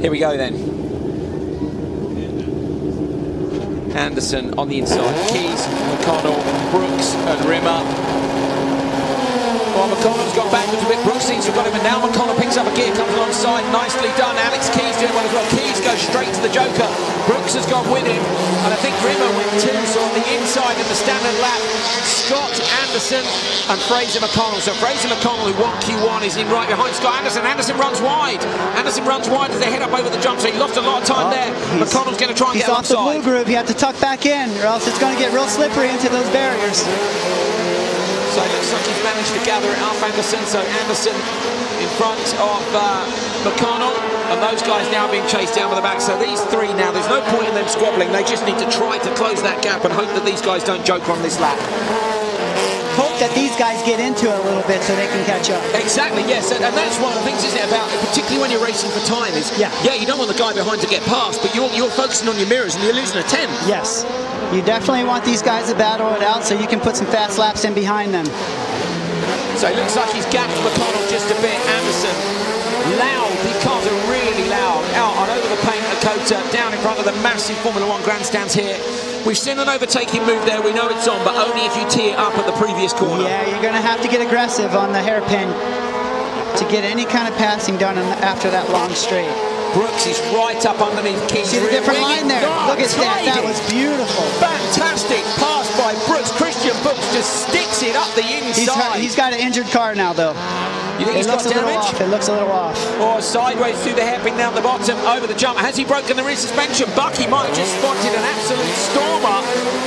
Here we go then. Anderson on the inside. Keys, McConnell, Brooks and Rimmer. Well, McConnell's gone backwards a bit. Brooks seems to have got him, and now McConnell picks up a gear, comes alongside. Nicely done. Alex Keys doing well as well. Keys goes straight to the Joker. Brooks has gone with him, and I think Rimmer went too. So on the inside of the standard lap, Scott Anderson and Fraser McConnell. So Fraser McConnell, who won Q1, is in right behind Scott Anderson. Anderson runs wide. Anderson runs wide as they head up over the jump, so he lost a lot of time there. McConnell's going to try and get off the blue groove. You have to tuck back in, or else it's going to get real slippery into those barriers. So it looks like he's managed to gather it up, Anderson. So Anderson in front of McConnell, and those guys now being chased down by the back. So these three now, there's no point in them squabbling. They just need to try to close that gap and hope that these guys don't joke on this lap. Hope that these guys get into it a little bit so they can catch up. Exactly, yes, and that's one of the things, isn't it, about, particularly when you're racing for time, is, yeah, you don't want the guy behind to get past, but you're focusing on your mirrors and you're losing a 10. Yes, you definitely want these guys to battle it out so you can put some fast laps in behind them. So it looks like he's gapped McConnell just a bit. Anderson, loud, these cars are really loud, out on over the paint at COTA, down in front of the massive Formula 1 grandstands here. We've seen an overtaking move there, we know it's on, but only if you tee it up at the previous corner. Yeah, you're going to have to get aggressive on the hairpin to get any kind of passing done after that long straight. Brooks is right up underneath Keys. See the different line there? Look at that, that was beautiful. Fantastic pass by Brooks. Christian Brooks just sticks it up the inside. He's got an injured car now, though. You think he's got damage? It looks a little off. Or sideways through the hairpin down the bottom, over the jump. Has he broken the rear suspension? Bucky might have just spotted an absolute stormer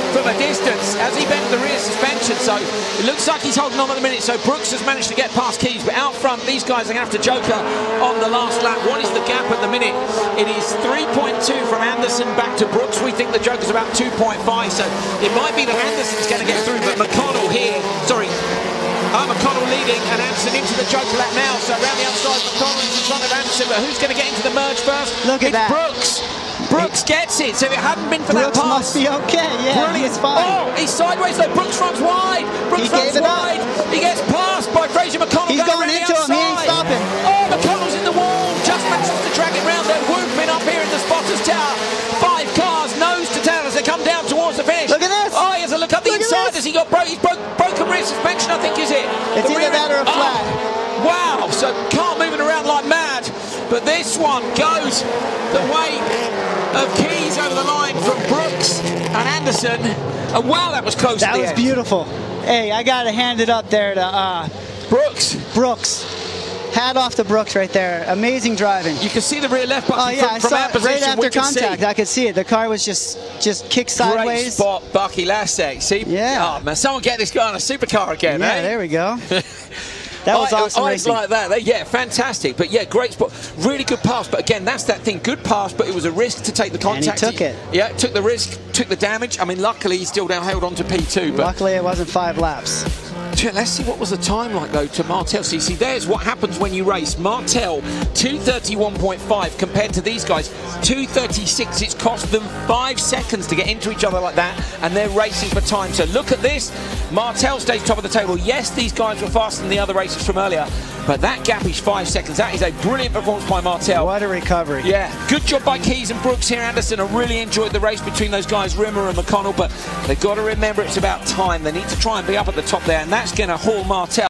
from a distance. Has he bent the rear suspension? So it looks like he's holding on at the minute. So Brooks has managed to get past Keys, but out front, these guys are going to have to joker on the last lap. What is the gap at the minute? It is 3.2 from Anderson back to Brooks. We think the joker's about 2.5, so it might be that Anderson's going to get through, but McConnell here, McConnell leading and Anderson into the joker lap now. So around the outside, McConnell's in front of Anderson, but who's going to get into the merge first? Look at that. Brooks. Brooks gets it, so if it hadn't been for Brooks that pass, must be okay, yeah, he's fine. Oh, he's sideways though, Brooks runs wide. Brooks runs wide. He gets passed by Fraser McConnell. He's going into him, he ain't stopping. Oh, McConnell's in the wall, just manages to drag it round. They're whooping up here in the spotters tower. 5 cars, nose to tail as they come down towards the finish. Look at this. Oh, he has a look up the inside as he got broken rear suspension, I think, is it? It's either that or a flat. Wow, so car moving around like mad, but this one goes the way of Keys over the line from Brooks and Anderson, and wow, that was close. That was beautiful. Hey, I gotta hand it up there to Brooks. Hat off to Brooks right there. Amazing driving. You can see the rear left button from our position. Right after contact, I could see it. The car was just kicked sideways. Great spot, Bucky Lasek. See? Yeah. Oh man, someone get this guy on a supercar again. Yeah, there we go. That was awesome racing. Like that. Yeah, fantastic. But yeah, great spot. Really good pass. But again, that's that thing. Good pass, but it was a risk to take the contact. And he took it. Yeah, took the risk, took the damage. I mean, luckily he still held on to P2. But luckily it wasn't 5 laps. Let's see what was the time like though to Martel. See, there's what happens when you race. Martel 2:31.5 compared to these guys 2:36. It's cost them 5 seconds to get into each other like that, and they're racing for time. So look at this. Martel stays top of the table. Yes, these guys were faster than the other racers from earlier, but that gap is 5 seconds. That is a brilliant performance by Martel. What a recovery. Yeah, good job by Keys and Brooks here. Anderson, I really enjoyed the race between those guys, Rimmer and McConnell, but they've got to remember it's about time. They need to try and be up at the top there, and that's going to haul Martel.